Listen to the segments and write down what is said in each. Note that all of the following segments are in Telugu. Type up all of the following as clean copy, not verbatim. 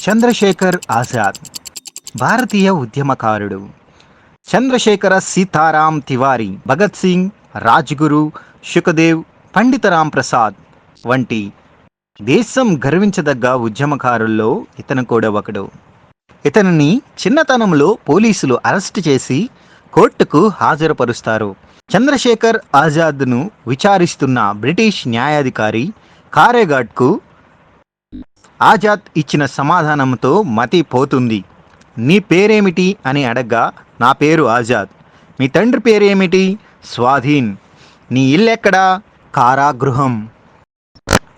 చంద్రశేఖర్ ఆజాద్ భారతీయ ఉద్యమకారుడు. చంద్రశేఖర సీతారాం తివారీ, భగత్ సింగ్, రాజ్గురు, సుఖదేవ్, పండిత రామ్ ప్రసాద్ వంటి దేశం గర్వించదగ్గ ఉద్యమకారుల్లో ఇతను కూడా ఒకడు. ఇతనిని చిన్నతనంలో పోలీసులు అరెస్టు చేసి కోర్టుకు హాజరుపరుస్తారు. చంద్రశేఖర్ ఆజాద్ను విచారిస్తున్న బ్రిటిష్ న్యాయాధికారి కారేగాట్కు ఆజాద్ ఇచ్చిన సమాధానంతో మతి పోతుంది. నీ పేరేమిటి అని అడగ్గా, నా పేరు ఆజాద్. మీ తండ్రి పేరేమిటి? స్వాధీన్. నీ ఇల్లెక్కడా? కారాగృహం.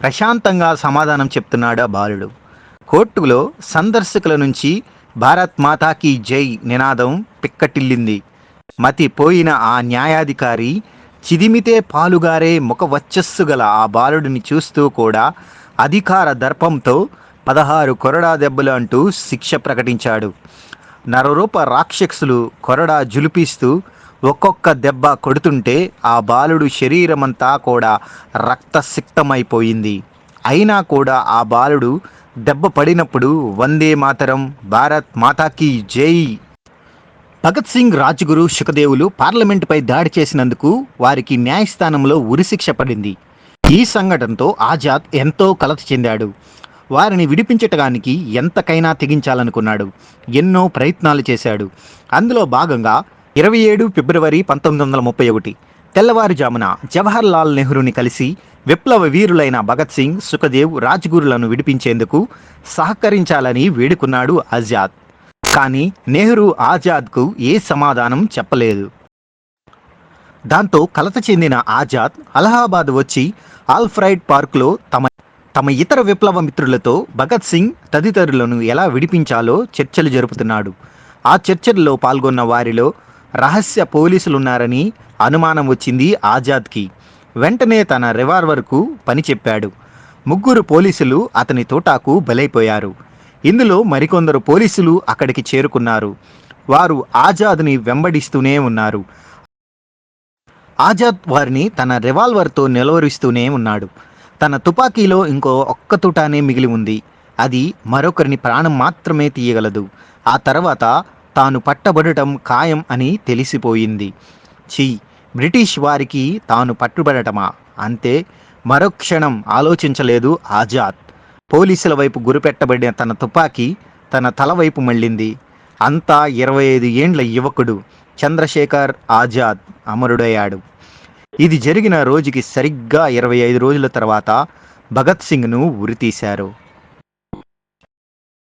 ప్రశాంతంగా సమాధానం చెప్తున్నాడు ఆ బాలుడు. కోర్టులో సందర్శకుల నుంచి భారత్ మాతాకి జై నినాదం పిక్కటిల్లింది. మతి పోయిన ఆ న్యాయాధికారి చిదిమితే పాలుగారే ముఖ వచ్చస్సు గల ఆ బాలుడిని చూస్తూ కూడా అధికార దర్పంతో 16 కొరడా దెబ్బలు అంటూ శిక్ష ప్రకటించాడు. నరరూప రాక్షసులు కొరడా జులిపిస్తూ ఒక్కొక్క దెబ్బ కొడుతుంటే ఆ బాలుడు శరీరమంతా కూడా రక్తసిక్తమైపోయింది. అయినా కూడా ఆ బాలుడు దెబ్బ పడినప్పుడు వందే మాతరం, భారత్ మాతాకి జై. భగత్ సింగ్, రాజ్గురు, సుఖదేవులు పార్లమెంటుపై దాడి చేసినందుకు వారికి న్యాయస్థానంలో ఉరిశిక్ష పడింది. ఈ సంఘటనతో ఆజాద్ ఎంతో కలత చెందాడు. వారిని విడిపించటానికి ఎంతకైనా తెగించాలనుకున్నాడు. ఎన్నో ప్రయత్నాలు చేశాడు. అందులో భాగంగా 27 ఫిబ్రవరి 1931 తెల్లవారుజామున జవహర్ లాల్ నెహ్రూని కలిసి విప్లవ వీరులైన భగత్ సింగ్, సుఖదేవ్, రాజ్గురులను విడిపించేందుకు సహకరించాలని వేడుకున్నాడు ఆజాద్. కానీ నెహ్రూ ఆజాద్కు ఏ సమాధానం చెప్పలేదు. దాంతో కలత చెందిన ఆజాద్ అలహాబాద్ వచ్చి ఆల్ఫ్రైడ్ పార్క్లో తమ ఇతర విప్లవ మిత్రులతో భగత్ సింగ్ తదితరులను ఎలా విడిపించాలో చర్చలు జరుపుతున్నాడు. ఆ చర్చల్లో పాల్గొన్న వారిలో రహస్య పోలీసులున్నారని అనుమానం వచ్చింది ఆజాద్కి. వెంటనే తన రివాల్వర్కు పని చెప్పాడు. 3 పోలీసులు అతని తోటాకు బలైపోయారు. ఇందులో మరికొందరు పోలీసులు అక్కడికి చేరుకున్నారు. వారు ఆజాద్ని వెంబడిస్తూనే ఉన్నారు. ఆజాద్ వారిని తన రివాల్వర్తో నిలవరిస్తూనే ఉన్నాడు. తన తుపాకీలో ఇంకో ఒక్క తుటానే మిగిలి ఉంది. అది మరొకరిని ప్రాణం మాత్రమే తీయగలదు. ఆ తర్వాత తాను పట్టబడటం ఖాయం అని తెలిసిపోయింది. బ్రిటిష్ వారికి తాను పట్టుబడటమా? అంతే. మరొక్షణం ఆలోచించలేదు ఆజాద్. పోలీసుల వైపు గురిపెట్టబడిన తన తుపాకీ తన తల వైపు మళ్ళింది. అంతా 25 ఏండ్ల యువకుడు చంద్రశేఖర్ ఆజాద్ అమరుడయ్యాడు. ఇది జరిగిన రోజుకి సరిగ్గా 25 రోజుల తర్వాత భగత్ సింగ్ను ఉరితీశారు.